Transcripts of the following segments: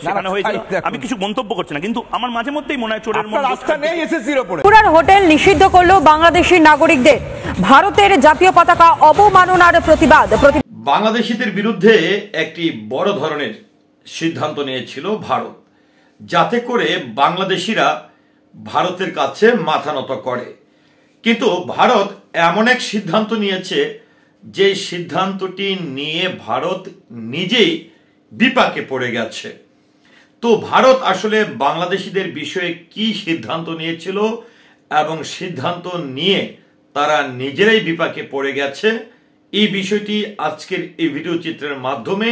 সেখানে হয়েছিল। আমি কিছু মন্তব্য করছি না, কিন্তু আমার মাঝে মধ্যেই মনে হয় চোরের মন রাস্তা নেই এসএসসির উপরে। ত্রিপুরার হোটেল নিষিদ্ধ করলো বাংলাদেশি নাগরিকদের, ভারতের জাতীয় পতাকা অবমাননার প্রতিবাদ। বাংলাদেশিদের বিরুদ্ধে একটি বড় ধরনের সিদ্ধান্ত নিয়েছিল ভারত, যাতে করে বাংলাদেশিরা ভারতের কাছে মাথা নত করে। কিন্তু ভারত এমন এক সিদ্ধান্ত নিয়েছে যে সিদ্ধান্তটি নিয়ে ভারত নিজেই বিপাকে পড়ে গেছে। তো ভারত আসলে বাংলাদেশিদের বিষয়ে কি সিদ্ধান্ত নিয়েছিল এবং সিদ্ধান্ত নিয়ে তারা নিজেরাই বিপাকে পড়ে গেছে, এই বিষয়টি আজকের এই ভিডিও চিত্রের মাধ্যমে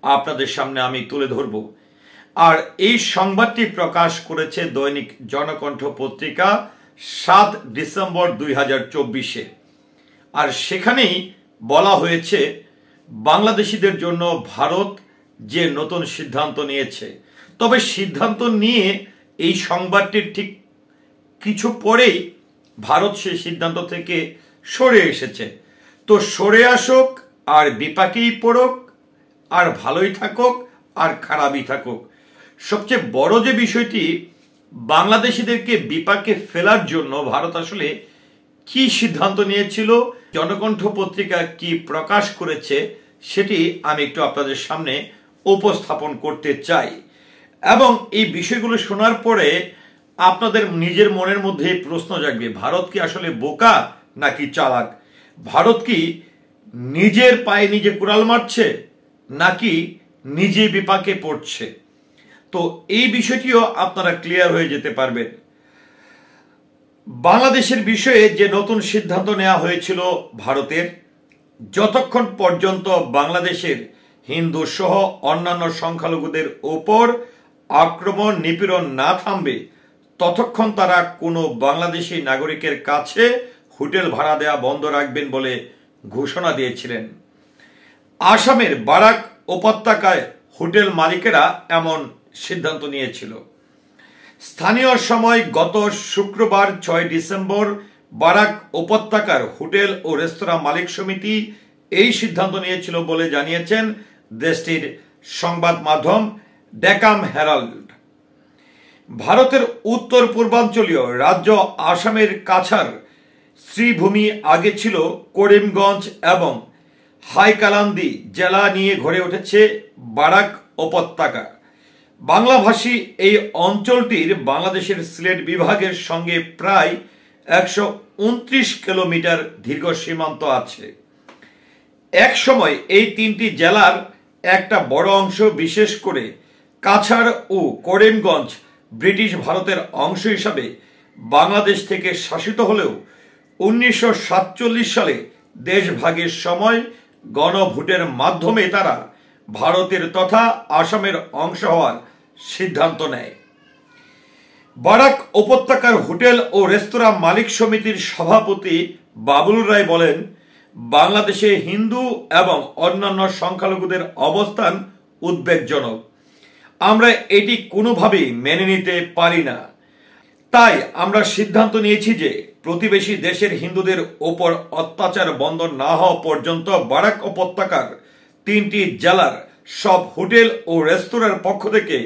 আপনাদের সামনে আমি তুলে ধরব। আর এই সংবাদটি প্রকাশ করেছে দৈনিক জনকণ্ঠ পত্রিকা 7 ডিসেম্বর 2024-এ। আর সেখানেই বলা হয়েছে বাংলাদেশিদের জন্য ভারত যে নতুন সিদ্ধান্ত নিয়েছে। তবে সিদ্ধান্ত নিয়ে এই সংবাদটির ঠিক কিছু পরেই ভারত সেই সিদ্ধান্ত থেকে সরে এসেছে। তো সরে আসুক আর বিপাকেই পড়ুক, আর ভালোই থাকুক আর খারাপই থাকুক, সবচেয়ে বড় যে বিষয়টি, বাংলাদেশিদেরকে বিপাকে ফেলার জন্য ভারত আসলে কি সিদ্ধান্ত নিয়েছিল, জনকণ্ঠ পত্রিকা কি প্রকাশ করেছে, সেটি আমি একটু আপনাদের সামনে উপস্থাপন করতে চাই। এবং এই বিষয়গুলো শোনার পরে আপনাদের নিজের মনের মধ্যে প্রশ্ন জাগবে, ভারত কি আসলে বোকা নাকি চালাক? ভারত কি নিজের পায়ে নিজে কুড়াল মারছে নাকি নিজে বিপাকে পড়ছে? তো এই বিষয়টিও আপনারা ক্লিয়ার হয়ে যেতে পারবেন। বাংলাদেশের বিষয়ে যে নতুন সিদ্ধান্ত নেওয়া হয়েছিল ভারতের, যতক্ষণ পর্যন্ত বাংলাদেশের হিন্দু সহ অন্যান্য সংখ্যালঘুদের ওপর আক্রমণ নিপীড়ন না থামবে, ততক্ষণ তারা কোনো বাংলাদেশি নাগরিকের কাছে হোটেল ভাড়া দেওয়া বন্ধ রাখবেন বলে ঘোষণা দিয়েছিলেন। আসামের বারাক উপত্যকায় হোটেল মালিকেরা এমন সিদ্ধান্ত নিয়েছিল। স্থানীয় সময় গত শুক্রবার 6 ডিসেম্বর বারাক উপত্যকার হোটেল ও রেস্তোরাঁ মালিক সমিতি এই সিদ্ধান্ত নিয়েছিল বলে জানিয়েছেন দেশটির সংবাদ মাধ্যম ডেকান হেরাল্ড। ভারতের উত্তর পূর্বাঞ্চলীয় রাজ্য আসামের কাছাড় শ্রীভূমি আগে ছিল করিমগঞ্জ এবং হাইলাকান্দি জেলা নিয়ে গড়ে উঠেছে বারাক উপত্যকা। বাংলাভাষী এই অঞ্চলটির বাংলাদেশের সিলেট বিভাগের সঙ্গে প্রায় 129 কিলোমিটার দীর্ঘ সীমান্ত আছে। এক সময় এই তিনটি জেলার একটা বড় অংশ, বিশেষ করে কাছাড় ও করিমগঞ্জ, ব্রিটিশ ভারতের অংশ হিসাবে বাংলাদেশ থেকে শাসিত হলেও 1947 সালে দেশভাগের সময় গণভোটের মাধ্যমে তারা ভারতের তথা আসামের অংশ হওয়ার সিদ্ধান্ত নেয়। বারাক উপত্যকার হোটেল ও রেস্তোরাঁ মালিক সমিতির সভাপতি বাবুল রায় বলেন, বাংলাদেশে হিন্দু এবং অন্যান্য সংখ্যালঘুদের অবস্থান উদ্বেগজনক। আমরা এটি কোনোভাবেই মেনে নিতে পারি না। তাই আমরা সিদ্ধান্ত নিয়েছি যে প্রতিবেশী দেশের হিন্দুদের ওপর অত্যাচার বন্ধ না হওয়া পর্যন্ত বারাক উপত্যকার 3টি জেলার সব হোটেল ও রেস্তোরাঁর পক্ষ থেকে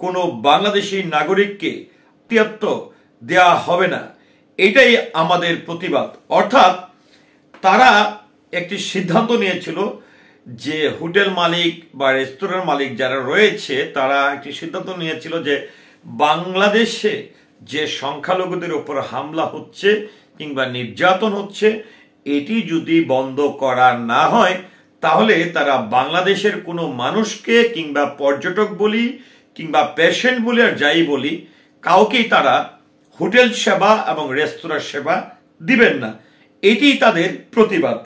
কোনো বাংলাদেশি নাগরিককে আতিথ্য দেওয়া হবে না। এটাই আমাদের প্রতিবাদ। অর্থাৎ তারা একটি সিদ্ধান্ত নিয়েছিল যে হোটেল মালিক বা রেস্তোরাঁর মালিক যারা রয়েছে, তারা একটি সিদ্ধান্ত নিয়েছিল যে বাংলাদেশে যে সংখ্যালঘুদের উপর হামলা হচ্ছে কিংবা নির্যাতন হচ্ছে, এটি যদি বন্ধ করা না হয় তাহলে তারা বাংলাদেশের কোনো মানুষকে কিংবা পর্যটক বলি কিংবা পেশেন্ট বলি আর যাই বলি, কাউকেই তারা হোটেল সেবা এবং রেস্তোরাঁ সেবা দিবেন না। এটি তাদের প্রতিবাদ।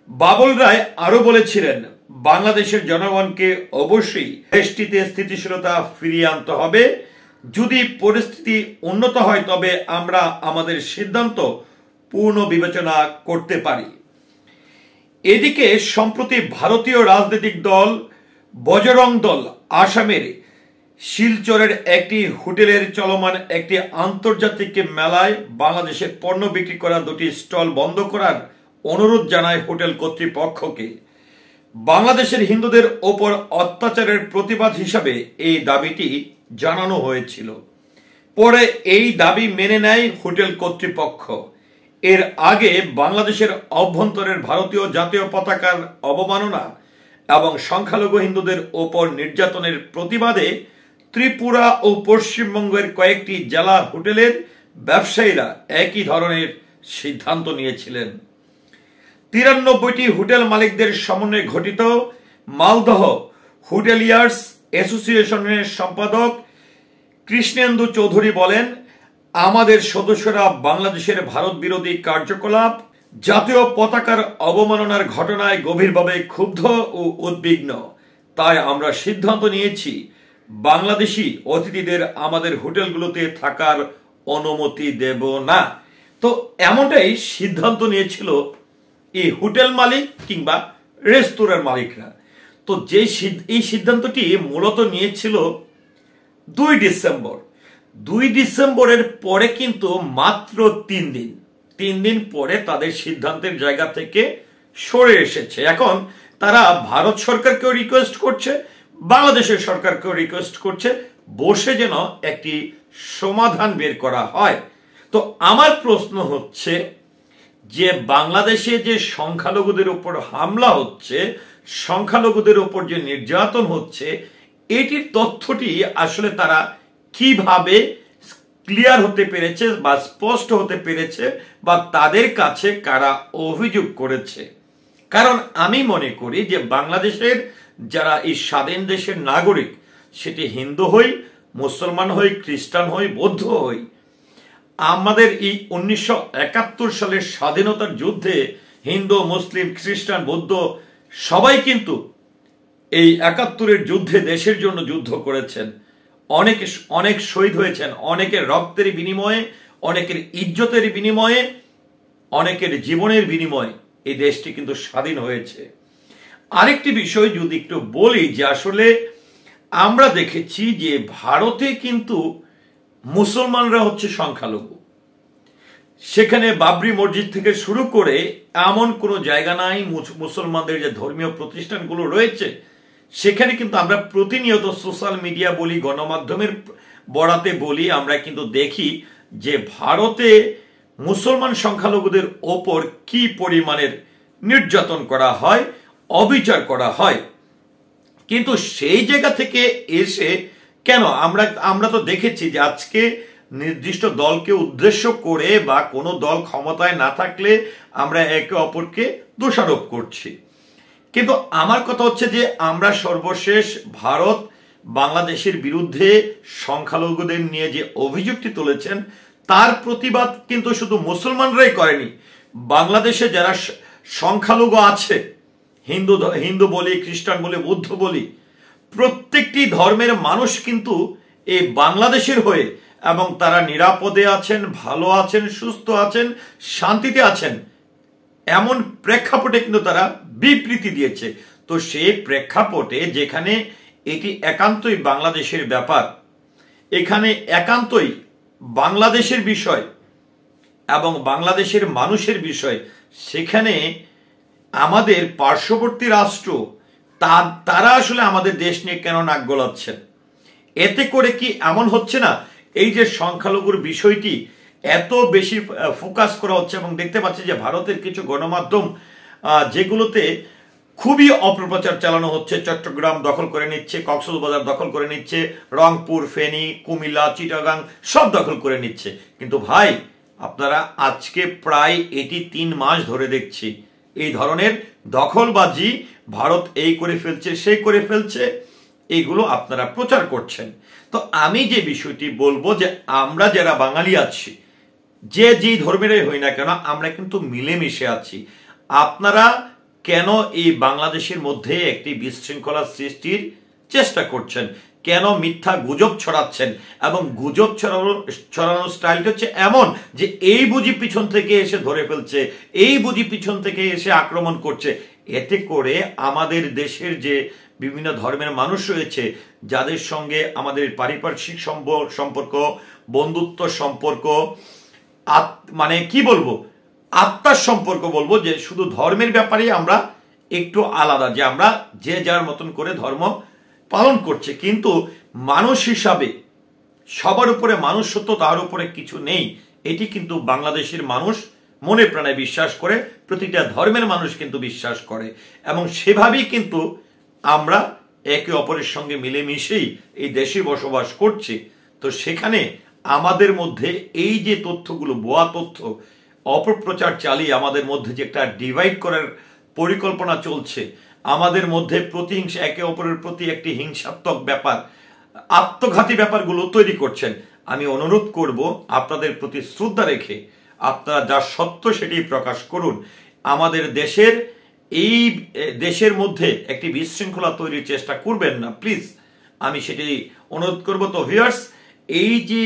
বাবুল রায় আরো বলেছিলেন, বাংলাদেশের জনগণকে অবশ্যই দেশটিতে স্থিতিশীলতা ফিরিয়ে আনতে হবে। যদি পরিস্থিতি উন্নত হয় তবে আমরা আমাদের সিদ্ধান্ত পূর্ণ বিবেচনা করতে পারি। এদিকে সম্প্রতি ভারতীয় রাজনৈতিক দল বজরং দল আসামের শিলচরের একটি হোটেলের চলমান একটি আন্তর্জাতিক মেলায় বাংলাদেশের পণ্য বিক্রি করা 2টি স্টল বন্ধ করার অনুরোধ জানায় হোটেল কর্তৃপক্ষকে। বাংলাদেশের হিন্দুদের ওপর অত্যাচারের প্রতিবাদ হিসাবে এই দাবিটি জানানো হয়েছিল। পরে এই দাবি মেনে নেয় হোটেল কর্তৃপক্ষ। এর আগে বাংলাদেশের অভ্যন্তরের ভারতীয় জাতীয় পতাকার অবমাননা এবং সংখ্যালঘু হিন্দুদের ওপর নির্যাতনের প্রতিবাদে ত্রিপুরা ও পশ্চিমবঙ্গের কয়েকটি জেলা হোটেলের ব্যবসায়ীরা একই ধরনের সিদ্ধান্ত নিয়েছিলেন। 93টি হোটেল মালিকদের সমন্বয়ে গঠিত মালদহ হোটেলিয়ার্স অ্যাসোসিয়েশনের সম্পাদক কৃষ্ণেন্দু চৌধুরী বলেন, আমাদের সদস্যরা বাংলাদেশের ভারত বিরোধী কার্যকলাপ, জাতীয় পতাকার অবমাননার ঘটনায় গভীরভাবে ক্ষুব্ধ ও উদ্বিগ্ন। তাই আমরা সিদ্ধান্ত নিয়েছি বাংলাদেশি অতিথিদের আমাদের হোটেলগুলোতে থাকার অনুমতি দেব না। তো এমনটাই সিদ্ধান্ত নিয়েছিল এই হোটেল মালিক কিংবা রেস্তোরাঁর মালিকরা। তো এই সিদ্ধান্তটি মূলত নিয়েছিল 2 ডিসেম্বর। 2 ডিসেম্বরের পরে কিন্তু মাত্র 3 দিন পরে তাদের সিদ্ধান্তের জায়গা থেকে সরে এসেছে। এখন তারা ভারত সরকারকেও রিকোয়েস্ট করছে, বাংলাদেশের সরকারকেও রিকোয়েস্ট করছে বসে যেন একটি সমাধান বের করা হয়। তো আমার প্রশ্ন হচ্ছে যে বাংলাদেশে যে সংখ্যালঘুদের উপর হামলা হচ্ছে, সংখ্যালঘুদের উপর যে নির্যাতন হচ্ছে, এটির তথ্যটি আসলে তারা কিভাবে ক্লিয়ার হতে পেরেছে বা স্পষ্ট হতে পেরেছে বা তাদের কাছে কারা অভিযোগ করেছে? কারণ আমি মনে করি যে বাংলাদেশের যারা এই স্বাধীন দেশের নাগরিক, সেটি হিন্দু হই, মুসলমান হই, খ্রিস্টান হই, বৌদ্ধ হই, আমাদের এই 1971 সালের স্বাধীনতার যুদ্ধে হিন্দু, মুসলিম, খ্রিস্টান, বৌদ্ধ সবাই কিন্তু এই 71-এর যুদ্ধে দেশের জন্য যুদ্ধ করেছেন। অনেক শহীদ হয়েছেন, অনেকের রক্তের বিনিময়ে, অনেকের ইজ্জতের বিনিময়ে, অনেকের জীবনের বিনিময়ে এই দেশটি কিন্তু স্বাধীন হয়েছে। আরেকটি বিষয় যদি একটু বলি যে আসলে আমরা দেখেছি যে ভারতে কিন্তু মুসলমানরা হচ্ছে সংখ্যালঘু। সেখানে বাবরি মসজিদ থেকে শুরু করে এমন কোনো জায়গা নাই, মুসলমানদের যে ধর্মীয় প্রতিষ্ঠানগুলো রয়েছে সেখানে কিন্তু আমরা প্রতিনিয়ত সোশ্যাল মিডিয়া বলি, গণমাধ্যমের বরাতে বলি, আমরা কিন্তু দেখি যে ভারতে মুসলমান সংখ্যালঘুদের ওপর কি পরিমাণের নির্যাতন করা হয়, অবিচার করা হয়। কিন্তু সেই জায়গা থেকে এসে কেন আমরা তো দেখেছি যে আজকে নির্দিষ্ট দলকে উদ্দেশ্য করে বা কোনো দল ক্ষমতায় না থাকলে আমরা একে অপরকে দোষারোপ করছি। কিন্তু আমার কথা হচ্ছে যে আমরা সর্বশেষ ভারত বাংলাদেশের বিরুদ্ধে সংখ্যালঘুদের নিয়ে যে অভিযোগটি তুলেছেন তার প্রতিবাদ কিন্তু শুধু মুসলমানরাই করেনি। বাংলাদেশে যারা সংখ্যালঘু আছে, হিন্দু বলি, খ্রিস্টান বলি, বৌদ্ধ বলি, প্রত্যেকটি ধর্মের মানুষ কিন্তু এই বাংলাদেশের হয়ে এবং তারা নিরাপদে আছেন, ভালো আছেন, সুস্থ আছেন, শান্তিতে আছেন, এমন প্রেক্ষাপটে কিন্তু তারা বিবৃতি দিয়েছে। তো সেই প্রেক্ষাপটে যেখানে এটি একান্তই বাংলাদেশের ব্যাপার, এখানে একান্তই বাংলাদেশের বিষয় এবং বাংলাদেশের মানুষের বিষয়, সেখানে আমাদের পার্শ্ববর্তী রাষ্ট্র তারা আসলে আমাদের দেশ নিয়ে কেন নাক গলাচ্ছেন? এতে করে কি এমন হচ্ছে না এই যে সংখ্যালঘুর বিষয়টি এত বেশি ফোকাস করা হচ্ছে এবং দেখতে পাচ্ছি যে ভারতের কিছু গণমাধ্যম যেগুলোতে খুবই অপপ্রচার চালানো হচ্ছে, চট্টগ্রাম দখল করে নিচ্ছে, কক্সবাজার দখল করে নিচ্ছে, রংপুর, ফেনী, কুমিল্লা, চিটাগাং সব দখল করে নিচ্ছে। কিন্তু ভাই আপনারা আজকে প্রায় এটি 3 মাস ধরে দেখছি এই ধরনের দখলবাজি, ভারত এই করে ফেলছে, সেই করে ফেলছে, এইগুলো আপনারা প্রচার করছেন। তো আমি যে বিষয়টি বলবো যে আমরা যারা বাঙালি আছি, যে ধর্মেরই হই না কেন, আমরা কিন্তু মিলেমিশে আছি। আপনারা কেন এই বাংলাদেশের মধ্যে একটি বিশৃঙ্খলা সৃষ্টির চেষ্টা করছেন? কেন মিথ্যা গুজব ছড়াচ্ছেন? এবং গুজব ছড়ানোর স্টাইলটা হচ্ছে এমন যে এই বুঝি পিছন থেকে এসে ধরে ফেলছে, এই বুঝি পিছন থেকে এসে আক্রমণ করছে। এতে করে আমাদের দেশের যে বিভিন্ন ধর্মের মানুষ রয়েছে, যাদের সঙ্গে আমাদের পারিপার্শ্বিক সম্পর্ক, বন্ধুত্ব সম্পর্ক, মানে কি বলবো, আত্মার সম্পর্ক বলবো, যে শুধু ধর্মের ব্যাপারে আমরা একটু আলাদা, যে আমরা যে যার মতন করে ধর্ম পালন করছে, কিন্তু মানুষ হিসাবে সবার উপরে মানুষ সত্য, তার উপরে কিছু নেই, এটি কিন্তু বাংলাদেশের মানুষ মনে প্রাণে বিশ্বাস করে, প্রতিটা ধর্মের মানুষ কিন্তু বিশ্বাস করে, এবং সেভাবেই কিন্তু আমরা একে অপরের সঙ্গে মিলেমিশেই এই দেশে বসবাস করছি। তো সেখানে আমাদের মধ্যে এই যে তথ্যগুলো, ভুয়া তথ্য অপপ্রচার চালিয়ে আমাদের মধ্যে যে একটা ডিভাইড করার পরিকল্পনা চলছে, আমাদের মধ্যে প্রতিহিংসা, একে অপরের প্রতি একটি হিংসাত্মক ব্যাপার, আত্মঘাতী ব্যাপারগুলো তৈরি করছেন। আমি অনুরোধ করব আপনাদের প্রতি শ্রদ্ধা রেখে আপনারা যা সত্য সেটি প্রকাশ করুন। আমাদের দেশের মধ্যে একটি বিশৃঙ্খলা তৈরির চেষ্টা করবেন না, প্লিজ, আমি সেটি অনুরোধ করব। তো ভিউয়ার্স, এই যে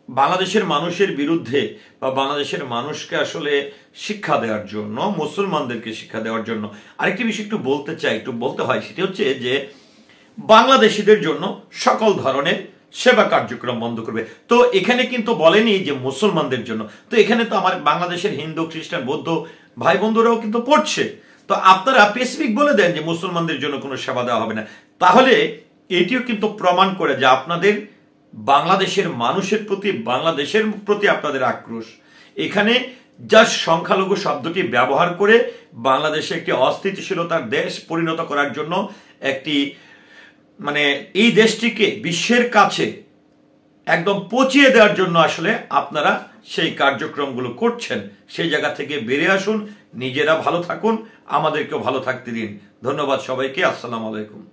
বাংলাদেশের মানুষের বিরুদ্ধে বা বাংলাদেশের মানুষকে আসলে শিক্ষা দেওয়ার জন্য, মুসলমানদেরকে শিক্ষা দেওয়ার জন্য আরেকটি বিষয় একটু বলতে হয়, সেটি হচ্ছে যে বাংলাদেশিদের জন্য সকল ধরনের সেবা কার্যক্রম বন্ধ করবে। তো এখানে কিন্তু বলেনি যে মুসলমানদের জন্য, তো এখানে তো আমার বাংলাদেশের হিন্দু, খ্রিস্টান, বৌদ্ধ ভাই বন্ধুরাও কিন্তু পড়ছে। তো আপনারা স্পেসিফিক বলে দেন যে মুসলমানদের জন্য কোনো সেবা দেওয়া হবে না, তাহলে এটিও কিন্তু প্রমাণ করে যে আপনাদের বাংলাদেশের মানুষের প্রতি, বাংলাদেশের প্রতি আপনাদের আক্রোশ। এখানে জাস্ট সংখ্যালঘু শব্দটি ব্যবহার করে বাংলাদেশে একটি অস্থিতিশীলতার দেশ পরিণত করার জন্য, একটি এই দেশটিকে বিশ্বের কাছে একদম পচিয়ে দেওয়ার জন্য আসলে আপনারা সেই কার্যক্রমগুলো করছেন। সেই জায়গা থেকে বেরিয়ে আসুন, নিজেরা ভালো থাকুন, আমাদেরকেও ভালো থাকতে দিন। ধন্যবাদ সবাইকে। আসসালামু আলাইকুম।